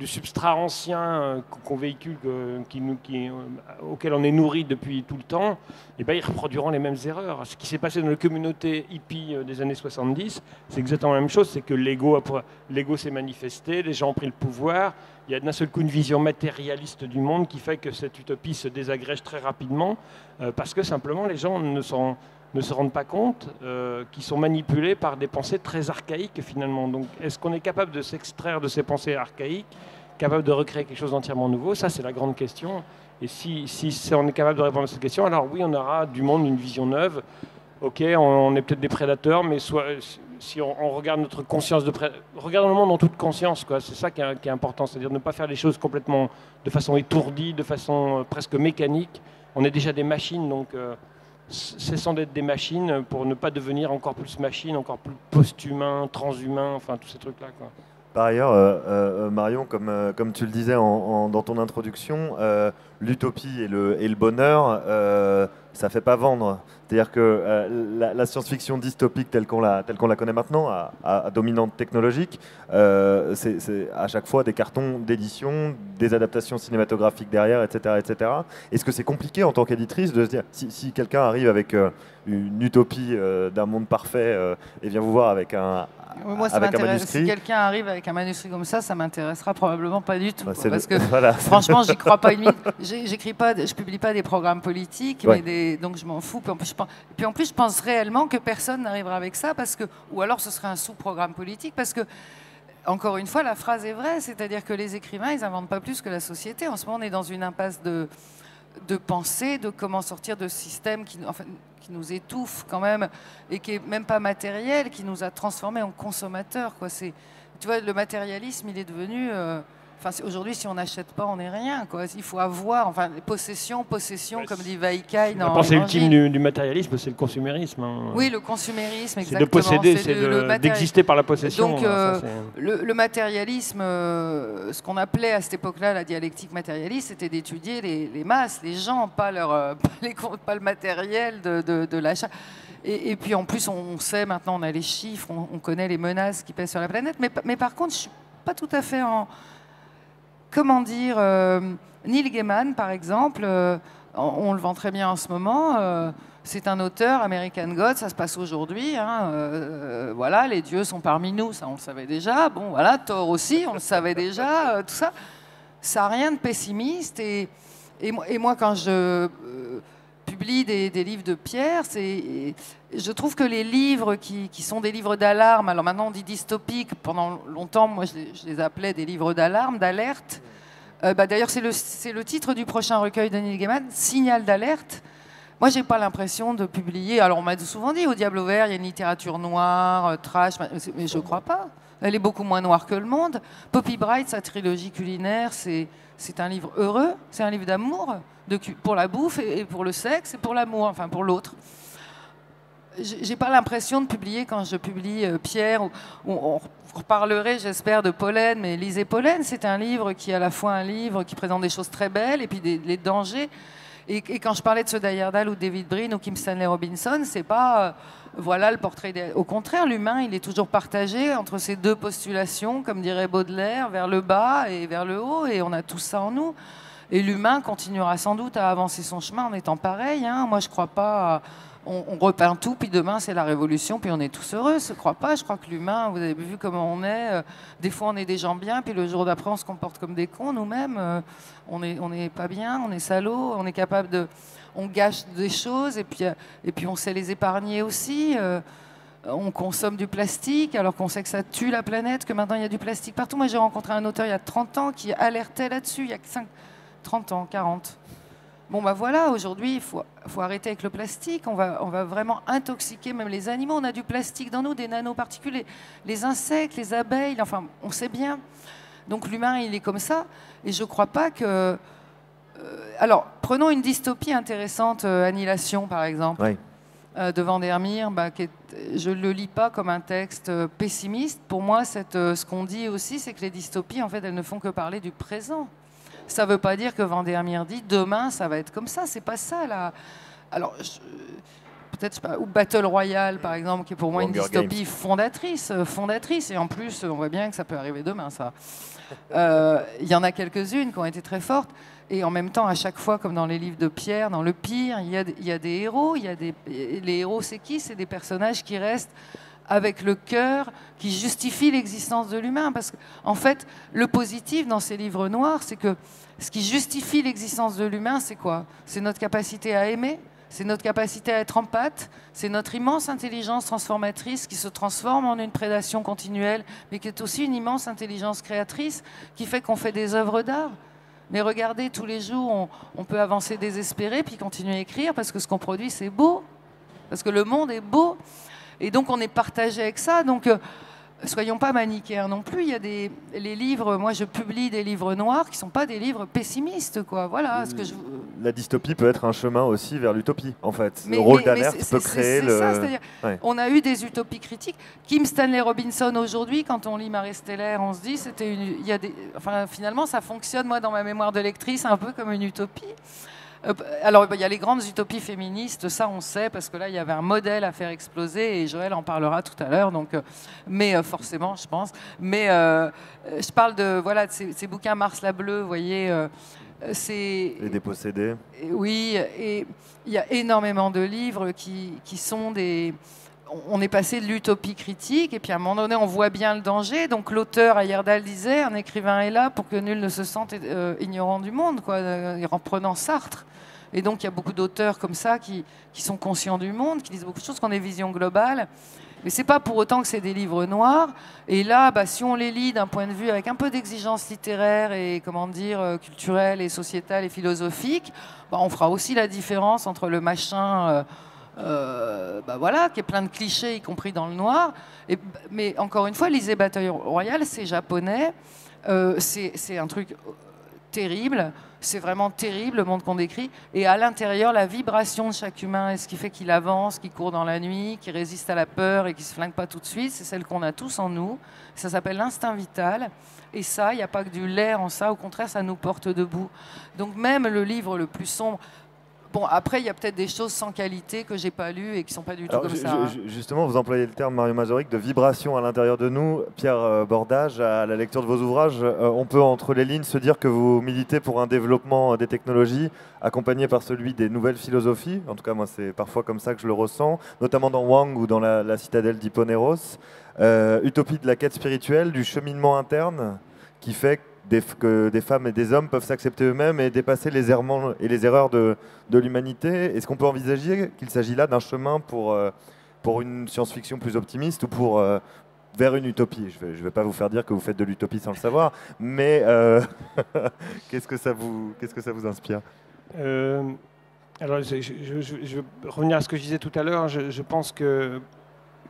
Speaker 3: substrat ancien qu'on véhicule, auquel on est nourri depuis tout le temps, et ben ils reproduiront les mêmes erreurs. Ce qui s'est passé dans la communauté hippie des années 70, c'est exactement la même chose, c'est que l'ego s'est manifesté, les gens ont pris le pouvoir, il y a d'un seul coup une vision matérialiste du monde qui fait que cette utopie se désagrège très rapidement, parce que simplement les gens ne se rendent pas compte qu'ils sont manipulés par des pensées très archaïques finalement. Donc est-ce qu'on est capable de s'extraire de ces pensées archaïques, capable de recréer quelque chose d'entièrement nouveau? Ça c'est la grande question. Et si on est capable de répondre à cette question, alors oui, on aura du monde une vision neuve. Ok, on est peut-être des prédateurs, mais si on regarde notre conscience regardons le monde en toute conscience, quoi. C'est ça qui est important, c'est-à-dire ne pas faire les choses complètement de façon étourdie, de façon presque mécanique. On est déjà des machines, donc cessons d'être des machines pour ne pas devenir encore plus machine, encore plus post-humain, transhumain, enfin tous ces trucs-là, quoi.
Speaker 2: Par ailleurs, Marion, comme tu le disais dans ton introduction, l'utopie et le bonheur, ça ne fait pas vendre. C'est-à-dire que la science-fiction dystopique telle qu'on la connaît maintenant, à dominante technologique, c'est à chaque fois des cartons d'édition, des adaptations cinématographiques derrière, etc. etc. Est-ce que c'est compliqué en tant qu'éditrice de se dire, si quelqu'un arrive avec une utopie d'un monde parfait et vient vous voir avec un manuscrit.
Speaker 4: Si quelqu'un arrive avec un manuscrit comme ça m'intéressera probablement pas du tout. Parce que
Speaker 2: voilà,
Speaker 4: franchement, j'y crois pas une minute. Je publie pas des programmes politiques, ouais. Donc je m'en fous. Puis en plus, je pense réellement que personne n'arrivera avec ça, ou alors ce serait un sous-programme politique, parce que, encore une fois, la phrase est vraie, c'est-à-dire que les écrivains, ils n'inventent pas plus que la société. En ce moment, on est dans une impasse de pensée, de comment sortir de ce système qui nous étouffe quand même, et qui est même pas matériel, qui nous a transformés en consommateurs, quoi. Tu vois, le matérialisme, il est devenu... aujourd'hui, si on n'achète pas, on n'est rien, quoi. Il faut avoir, possession, comme dit Vaikai.
Speaker 3: La pensée ultime du matérialisme, c'est le consumérisme. Hein.
Speaker 4: Oui, le consumérisme, exactement.
Speaker 3: C'est de posséder, c'est d'exister par la possession.
Speaker 4: Donc, le matérialisme, ce qu'on appelait à cette époque-là la dialectique matérialiste, c'était d'étudier les masses, les gens, pas le matériel de l'achat. Et puis, en plus, on sait, maintenant, on a les chiffres, on connaît les menaces qui pèsent sur la planète. Mais par contre, je ne suis pas tout à fait en... Comment dire, Neil Gaiman, par exemple, on le vend très bien en ce moment. C'est un auteur, American God, ça se passe aujourd'hui. Voilà, les dieux sont parmi nous, ça on le savait déjà. Bon, voilà, Thor aussi, on le savait déjà. Tout ça, ça n'a rien de pessimiste. Et moi, quand je publie des livres de Pierre, je trouve que les livres qui sont des livres d'alarme, alors maintenant on dit dystopiques, pendant longtemps, moi je les appelais des livres d'alarme, d'alerte. D'ailleurs, c'est le titre du prochain recueil de Neil Gaiman, Signal d'alerte. Moi, j'ai pas l'impression de publier... Alors, on m'a souvent dit, au Diable Vert, il y a une littérature noire, trash, mais je crois pas. Elle est beaucoup moins noire que le monde. Poppy Bright, sa trilogie culinaire, c'est un livre heureux, c'est un livre d'amour, pour la bouffe et pour le sexe et pour l'amour, enfin pour l'autre. j'ai pas l'impression de publier quand je publie Pierre, ou on reparlerait, j'espère, de Pollen, mais lisez Pollen, c'est un livre qui est à la fois un livre qui présente des choses très belles et puis les dangers. Et quand je parlais de ceux d'Heyerdahl ou David Brin ou Kim Stanley Robinson, c'est pas voilà le portrait. Au contraire, l'humain, il est toujours partagé entre ces deux postulations, comme dirait Baudelaire, vers le bas et vers le haut, et on a tout ça en nous. Et l'humain continuera sans doute à avancer son chemin en étant pareil. Hein. Moi, je crois pas. On repeint tout, puis demain c'est la révolution, puis on est tous heureux. Je ne crois pas. Je crois que l'humain, vous avez vu comment on est. Des fois, on est des gens bien, puis le jour d'après, on se comporte comme des cons nous-mêmes. On n'est pas bien, on est salaud, on est capable de. On gâche des choses, et puis on sait les épargner aussi. On consomme du plastique alors qu'on sait que ça tue la planète, que maintenant il y a du plastique partout. Moi, j'ai rencontré un auteur il y a 30 ans qui alertait là-dessus. Il y a 30 ans, 40. Bon, bah voilà, aujourd'hui, il faut arrêter avec le plastique. On va vraiment intoxiquer même les animaux. On a du plastique dans nous, des nanoparticules, les insectes, les abeilles, enfin, on sait bien. Donc l'humain, il est comme ça. Et je ne crois pas que... alors, prenons une dystopie intéressante, Annihilation, par exemple,
Speaker 2: Oui.
Speaker 4: de Vandermeer. Je ne le lis pas comme un texte pessimiste. Pour moi, ce qu'on dit aussi, c'est que les dystopies, en fait, elles ne font que parler du présent. Ça ne veut pas dire que Vandermeer dit demain ça va être comme ça. C'est pas ça là. Alors peut-être pas. Ou Battle Royale par exemple, qui est pour moi une dystopie fondatrice. Et en plus, on voit bien que ça peut arriver demain. Ça. Il y en a quelques-unes qui ont été très fortes. Et en même temps, à chaque fois, comme dans les livres de Pierre, dans Le Pire, il y a des héros. Les héros, c'est qui? C'est des personnages qui restent avec le cœur, qui justifie l'existence de l'humain. Parce qu'en fait, le positif dans ces livres noirs, c'est que ce qui justifie l'existence de l'humain, c'est quoi? C'est notre capacité à aimer, c'est notre capacité à être empathe, c'est notre immense intelligence transformatrice qui se transforme en une prédation continuelle, mais qui est aussi une immense intelligence créatrice qui fait qu'on fait des œuvres d'art. Mais regardez, tous les jours, on peut avancer désespéré, puis continuer à écrire, parce que ce qu'on produit, c'est beau, parce que le monde est beau. Et donc on est partagé avec ça. Donc soyons pas manichéens non plus. Il y a les livres. Moi, je publie des livres noirs qui sont pas des livres pessimistes, quoi. Voilà.
Speaker 2: La dystopie peut être un chemin aussi vers l'utopie, en fait. Le rôle d'alerte peut créer le.
Speaker 4: Ça, c'est-à-dire, on a eu des utopies critiques. Kim Stanley Robinson aujourd'hui, quand on lit Marie Steller, on se dit finalement, ça fonctionne. Moi, dans ma mémoire de lectrice, un peu comme une utopie. Alors, il y a les grandes utopies féministes, ça on sait, parce que là, il y avait un modèle à faire exploser, et Joël en parlera tout à l'heure, mais forcément, je pense. Mais je parle de ces bouquins Mars la Bleue, vous voyez. Les
Speaker 2: Dépossédés.
Speaker 4: Oui, et il y a énormément de livres qui sont des... On est passé de l'utopie critique, et puis à un moment donné, on voit bien le danger. Donc l'auteur, Heyerdahl, disait, un écrivain est là pour que nul ne se sente ignorant du monde, quoi, en prenant Sartre. Et donc il y a beaucoup d'auteurs comme ça qui sont conscients du monde, qui disent beaucoup de choses, qui ont des visions globales. Mais c'est pas pour autant que c'est des livres noirs. Et là, si on les lit d'un point de vue avec un peu d'exigence littéraire et, culturelle et sociétale et philosophique, on fera aussi la différence entre le machin... qui est plein de clichés, y compris dans le noir. Mais encore une fois, lisez Battle Royale, c'est japonais, c'est un truc terrible, c'est vraiment terrible le monde qu'on décrit. Et à l'intérieur, la vibration de chaque humain, et ce qui fait qu'il avance, qu'il court dans la nuit, qu'il résiste à la peur et qu'il ne se flingue pas tout de suite, c'est celle qu'on a tous en nous. Ça s'appelle l'instinct vital. Et ça, il n'y a pas que du lait en ça, au contraire, ça nous porte debout. Donc même le livre le plus sombre... Bon, après, il y a peut-être des choses sans qualité que j'ai pas lues et qui sont pas du tout comme ça.
Speaker 2: Justement, vous employez le terme, Mario Mazoric, de vibration à l'intérieur de nous. Pierre Bordage, à la lecture de vos ouvrages, on peut, entre les lignes, se dire que vous militez pour un développement des technologies accompagné par celui des nouvelles philosophies. En tout cas, moi, c'est parfois comme ça que je le ressens, notamment dans Wang ou dans la citadelle d'Hipponéros. Utopie de la quête spirituelle, du cheminement interne, qui fait que des femmes et des hommes peuvent s'accepter eux-mêmes et dépasser les errements et les erreurs de l'humanité. Est-ce qu'on peut envisager qu'il s'agit là d'un chemin pour une science-fiction plus optimiste ou vers une utopie? Je ne vais pas vous faire dire que vous faites de l'utopie sans le savoir, mais qu'est-ce que ça vous inspire?
Speaker 3: Alors, je vais revenir à ce que je disais tout à l'heure. Je pense que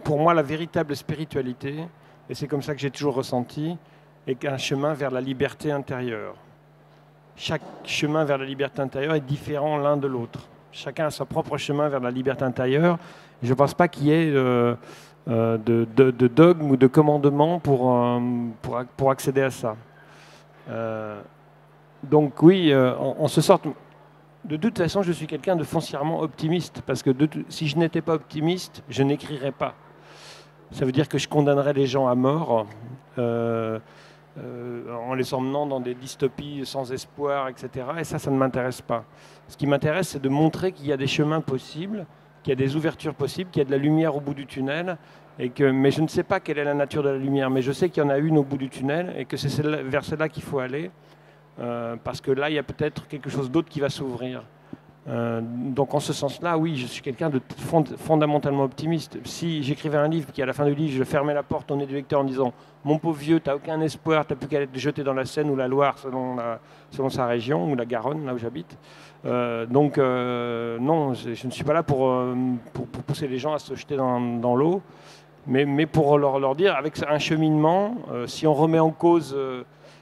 Speaker 3: pour moi, la véritable spiritualité, et c'est comme ça que j'ai toujours ressenti, est un chemin vers la liberté intérieure. Chaque chemin vers la liberté intérieure est différent l'un de l'autre. Chacun a son propre chemin vers la liberté intérieure. Je ne pense pas qu'il y ait de dogme ou de commandement pour accéder à ça. Donc oui, en ce sort, de toute façon, je suis quelqu'un de foncièrement optimiste, parce que si je n'étais pas optimiste, je n'écrirais pas. Ça veut dire que je condamnerais les gens à mort en les emmenant dans des dystopies sans espoir, etc. Et ça ne m'intéresse pas. Ce qui m'intéresse, c'est de montrer qu'il y a des chemins possibles, qu'il y a des ouvertures possibles, qu'il y a de la lumière au bout du tunnel. Mais je ne sais pas quelle est la nature de la lumière, mais je sais qu'il y en a une au bout du tunnel et que c'est vers celle-là qu'il faut aller. Parce que là, il y a peut-être quelque chose d'autre qui va s'ouvrir. Donc en ce sens-là, oui, je suis quelqu'un de fondamentalement optimiste. Si j'écrivais un livre qui, à la fin du livre, je fermais la porte au nez du lecteur en disant « Mon pauvre vieux, tu n'as aucun espoir, tu n'as plus qu'à être jeté dans la Seine ou la Loire selon sa région, ou la Garonne, là où j'habite. » Non, je ne suis pas là pour pousser les gens à se jeter dans l'eau, mais pour leur dire, avec un cheminement, si on remet en cause...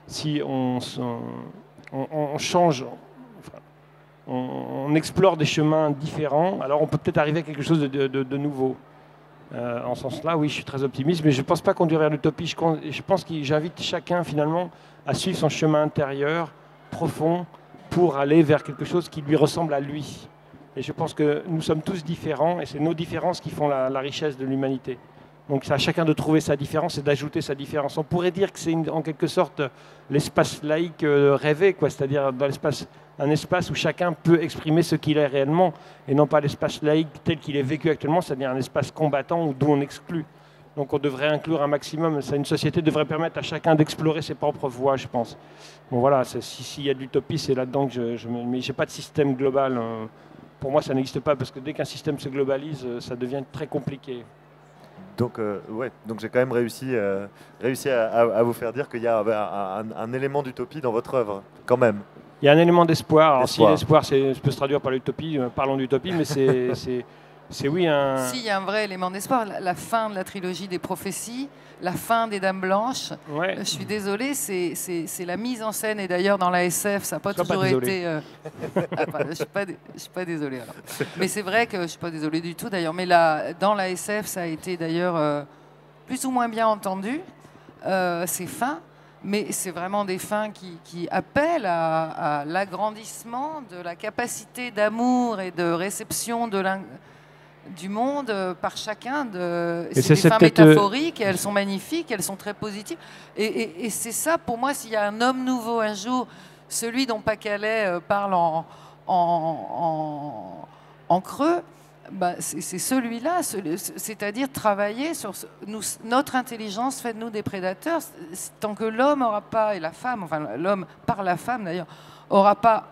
Speaker 3: si on change, on explore des chemins différents, alors on peut peut-être arriver à quelque chose de nouveau. En ce sens-là, oui, je suis très optimiste, mais je ne pense pas conduire vers l'utopie. Je pense que j'invite chacun, finalement, à suivre son chemin intérieur, profond, pour aller vers quelque chose qui lui ressemble à lui. Et je pense que nous sommes tous différents, et c'est nos différences qui font la richesse de l'humanité. Donc c'est à chacun de trouver sa différence et d'ajouter sa différence. On pourrait dire que c'est en quelque sorte l'espace laïque rêvé, quoi, c'est-à-dire un espace où chacun peut exprimer ce qu'il est réellement, et non pas l'espace laïque tel qu'il est vécu actuellement, c'est-à-dire un espace combattant d'où on exclut. Donc on devrait inclure un maximum. Une société devrait permettre à chacun d'explorer ses propres voies, je pense. Bon voilà, s'il y a de l'utopie, c'est là-dedans que mais je n'ai pas de système global. Pour moi, ça n'existe pas, parce que dès qu'un système se globalise, ça devient très compliqué.
Speaker 2: Donc, donc j'ai quand même réussi à vous faire dire qu'il y a un élément d'utopie dans votre œuvre, quand même.
Speaker 3: Il y a un élément d'espoir. Alors, si l'espoir peut se traduire par l'utopie, parlons d'utopie, mais c'est oui un...
Speaker 4: Si, il y a un vrai élément d'espoir. La fin de la trilogie des prophéties, la fin des Dames Blanches, je suis désolée, c'est la mise en scène, et d'ailleurs dans la SF, ça n'a pas toujours été... je ne suis pas désolée. Alors. Mais c'est vrai que je ne suis pas désolée du tout d'ailleurs, mais dans la SF, ça a été d'ailleurs plus ou moins bien entendu, ces fins, mais c'est vraiment des fins qui appellent à l'agrandissement de la capacité d'amour et de réception du monde par chacun. C'est des fins métaphoriques, et elles sont magnifiques, elles sont très positives. Et c'est ça, pour moi, s'il y a un homme nouveau un jour, celui dont Pacalet parle en creux, c'est celui-là, c'est-à-dire travailler sur notre intelligence fait de nous des prédateurs. Tant que l'homme n'aura pas, et la femme, enfin l'homme par la femme d'ailleurs, n'aura pas...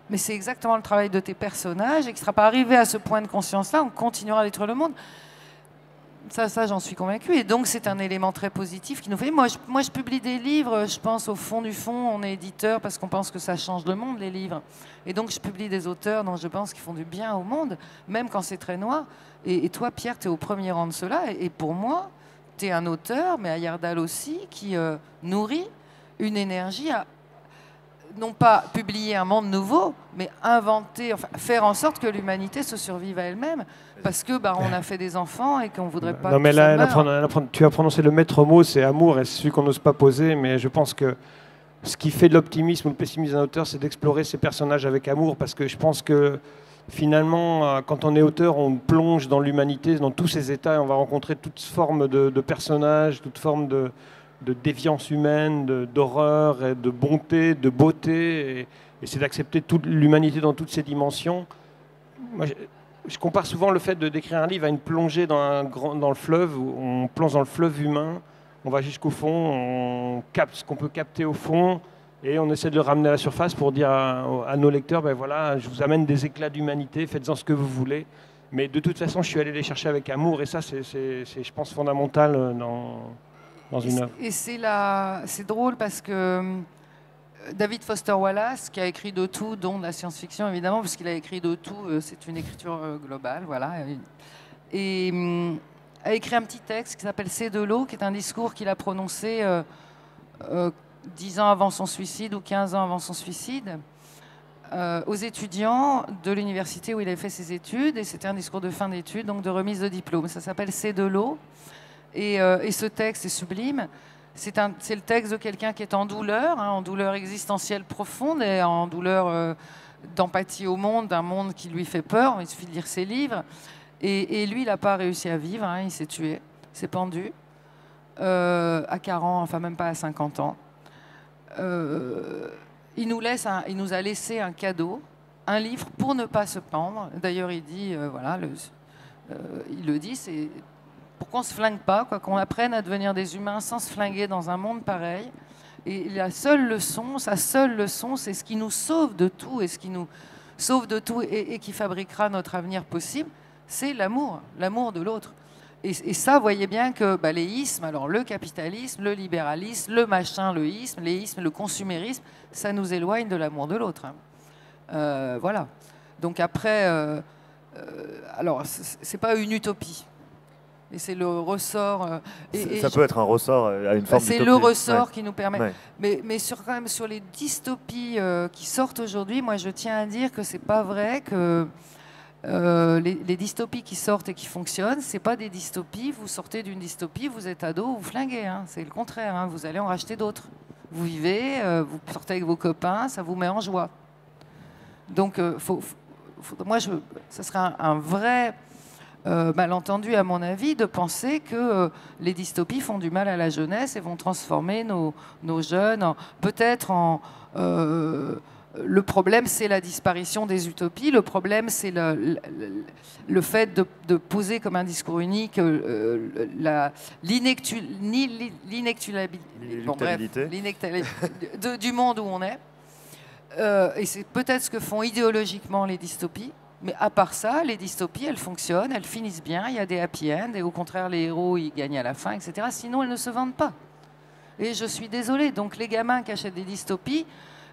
Speaker 4: Mais c'est exactement le travail de tes personnages, et qu'il ne sera pas arrivé à ce point de conscience-là, on continuera à détruire le monde. Ça j'en suis convaincue. Et donc, c'est un élément très positif qui nous fait... Moi, je publie des livres, je pense, au fond du fond, on est éditeur parce qu'on pense que ça change le monde, les livres. Et donc, je publie des auteurs dont je pense qu'ils font du bien au monde, même quand c'est très noir. Et toi, Pierre, tu es au premier rang de cela. Et pour moi, tu es un auteur, mais Ayardal aussi, qui nourrit une énergie à... non pas publier un monde nouveau, mais inventer, enfin, faire en sorte que l'humanité se survive à elle-même, parce que on a fait des enfants et qu'on voudrait pas...
Speaker 3: Non, mais là, tu as prononcé le maître mot, c'est amour, et c'est celui qu'on n'ose pas poser, mais je pense que ce qui fait de l'optimisme ou le pessimisme d'un auteur, c'est d'explorer ses personnages avec amour, parce que je pense que finalement, quand on est auteur, on plonge dans l'humanité, dans tous ses états, et on va rencontrer toutes formes de personnages, toutes formes de déviance humaine, d'horreur, de bonté, de beauté, et c'est d'accepter toute l'humanité dans toutes ses dimensions. Moi, je compare souvent le fait d'écrire un livre à une plongée dans le fleuve, où on plonge dans le fleuve humain, on va jusqu'au fond, on capte ce qu'on peut capter au fond, et on essaie de le ramener à la surface pour dire à nos lecteurs, voilà, je vous amène des éclats d'humanité, faites-en ce que vous voulez. Mais de toute façon, je suis allé les chercher avec amour, et ça, c'est je pense, fondamental dans une œuvre.
Speaker 4: Et c'est drôle parce que David Foster Wallace, qui a écrit de tout, dont de la science-fiction évidemment, parce qu'il a écrit de tout, c'est une écriture globale, voilà. Et a écrit un petit texte qui s'appelle C'est de l'eau, qui est un discours qu'il a prononcé 10 ans avant son suicide ou 15 ans avant son suicide, aux étudiants de l'université où il avait fait ses études, et c'était un discours de fin d'études, donc de remise de diplôme. Ça s'appelle C'est de l'eau, et ce texte est sublime. C'est le texte de quelqu'un qui est en douleur existentielle profonde, et en douleur d'empathie au monde, d'un monde qui lui fait peur. Il suffit de lire ses livres. Et lui, il n'a pas réussi à vivre, il s'est tué, il s'est pendu à 40, enfin même pas à 50 ans. Il nous a laissé un cadeau, un livre pour ne pas se pendre. D'ailleurs, il dit, il le dit, c'est pour qu'on ne se flingue pas, qu'on apprenne à devenir des humains sans se flinguer dans un monde pareil. Et sa seule leçon, c'est ce qui nous sauve de tout, et ce qui nous sauve de tout et qui fabriquera notre avenir possible, c'est l'amour de l'autre. Et ça, vous voyez bien que les ismes, alors le capitalisme, le libéralisme, le machin, le isme, les ismes, le consumérisme, ça nous éloigne de l'amour de l'autre. Voilà. Donc après, alors c'est pas une utopie. Et c'est le ressort.
Speaker 2: Ça peut être un ressort à une forme d'utopie.
Speaker 4: C'est le ressort qui nous permet. Ouais. Mais quand même sur les dystopies qui sortent aujourd'hui, moi je tiens à dire que c'est pas vrai que les dystopies qui sortent et qui fonctionnent, c'est pas des dystopies. Vous sortez d'une dystopie, vous êtes ado, vous flinguez. C'est le contraire. Vous allez en racheter d'autres. Vous vivez, vous sortez avec vos copains, ça vous met en joie. Donc, moi, ça serait un vrai malentendu, à mon avis, de penser que les dystopies font du mal à la jeunesse et vont transformer nos jeunes, peut-être en... le problème, c'est la disparition des utopies. Le problème, c'est le fait de poser comme un discours unique l'inéluctabilité du monde où on est. Et c'est peut-être ce que font idéologiquement les dystopies. Mais à part ça, les dystopies, elles fonctionnent, elles finissent bien, il y a des happy ends, et au contraire, les héros, ils gagnent à la fin, etc. Sinon, elles ne se vendent pas. Et je suis désolée. Donc, les gamins qui achètent des dystopies,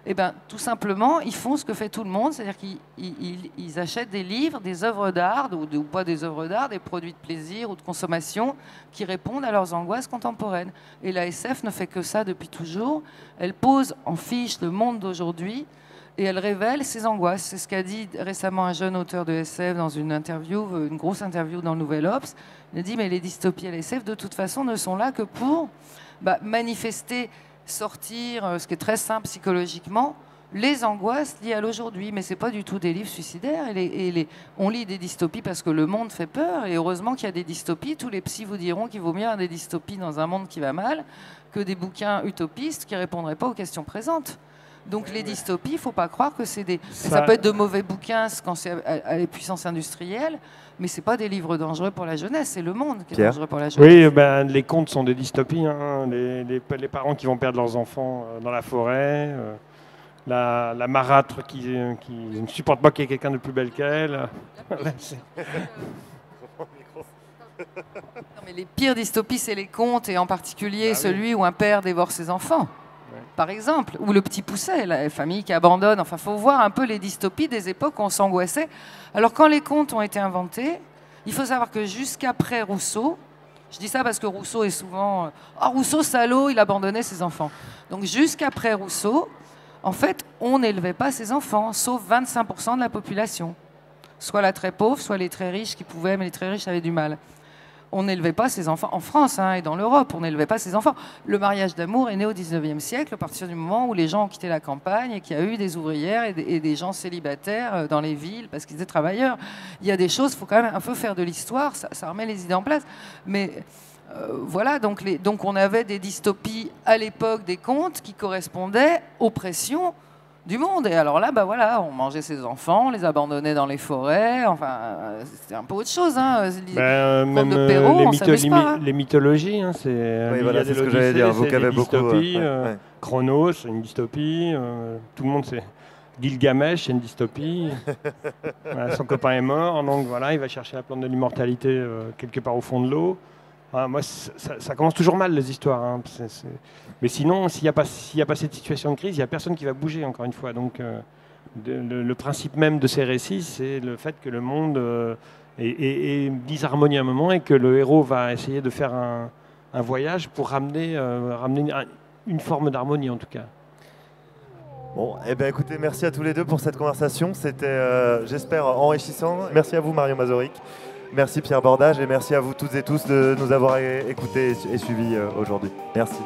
Speaker 4: eh ben, tout simplement, ils font ce que fait tout le monde, c'est-à-dire qu'ils achètent des livres, des œuvres d'art, ou pas des œuvres d'art, des produits de plaisir ou de consommation qui répondent à leurs angoisses contemporaines. Et la SF ne fait que ça depuis toujours. Elle pose en fiche le monde d'aujourd'hui et elle révèle ses angoisses. C'est ce qu'a dit récemment un jeune auteur de SF dans une interview, une grosse interview dans le Nouvel Obs. Il a dit, mais les dystopies à la SF, de toute façon, ne sont là que pour manifester, sortir, ce qui est très simple psychologiquement, les angoisses liées à l'aujourd'hui. Mais ce n'est pas du tout des livres suicidaires. On lit des dystopies parce que le monde fait peur. Et heureusement qu'il y a des dystopies. Tous les psys vous diront qu'il vaut mieux avoir des dystopies dans un monde qui va mal que des bouquins utopistes qui ne répondraient pas aux questions présentes. Donc les dystopies, il ne faut pas croire que c'est des... Ça peut être de mauvais bouquins quand c'est à la puissance industrielle, mais ce n'est pas des livres dangereux pour la jeunesse, c'est le monde qui est dangereux pour la jeunesse.
Speaker 3: Oui, les contes sont des dystopies. Les parents qui vont perdre leurs enfants dans la forêt, la marâtre qui ne supporte pas qu'il y ait quelqu'un de plus belle qu'elle.
Speaker 4: Non, mais les pires dystopies, c'est les contes, et en particulier celui où un père dévore ses enfants. Par exemple, ou le petit Pousset, la famille qui abandonne. Enfin, il faut voir un peu les dystopies des époques où on s'angoissait. Alors, quand les contes ont été inventés, il faut savoir que jusqu'après Rousseau, je dis ça parce que Rousseau est souvent... Rousseau, salaud, il abandonnait ses enfants. Donc, jusqu'après Rousseau, en fait, on n'élevait pas ses enfants, sauf 25% de la population. Soit la très pauvre, soit les très riches qui pouvaient, mais les très riches avaient du mal. On n'élevait pas ses enfants, en France et dans l'Europe, on n'élevait pas ses enfants. Le mariage d'amour est né au 19e siècle, à partir du moment où les gens ont quitté la campagne et qu'il y a eu des ouvrières et des gens célibataires dans les villes parce qu'ils étaient travailleurs. Il y a des choses, il faut quand même un peu faire de l'histoire, ça remet les idées en place. Mais voilà, donc on avait des dystopies à l'époque des contes qui correspondaient aux pressions du monde. Et alors là, voilà, on mangeait ses enfants, on les abandonnait dans les forêts. Enfin, c'était un peu autre chose.
Speaker 3: Même
Speaker 4: de Perrault,
Speaker 3: les mythologies, c'est
Speaker 2: voilà, c'est ce que j'allais dire. Vous avez beaucoup.
Speaker 3: Chronos, c'est une dystopie. Tout le monde sait. Gilgamesh, c'est une dystopie. Voilà, son copain est mort, donc voilà, il va chercher la plante de l'immortalité quelque part au fond de l'eau. Moi, ça commence toujours mal, les histoires. Mais sinon, s'il n'y a pas cette situation de crise, il n'y a personne qui va bouger, encore une fois. Donc, le principe même de ces récits, c'est le fait que le monde est disharmonieux à un moment et que le héros va essayer de faire un voyage pour ramener une forme d'harmonie, en tout cas.
Speaker 2: Bon, eh ben écoutez, merci à tous les deux pour cette conversation. C'était, j'espère, enrichissant. Merci à vous, Marion Mazoric. Merci Pierre Bordage et merci à vous toutes et tous de nous avoir écoutés et suivis aujourd'hui. Merci.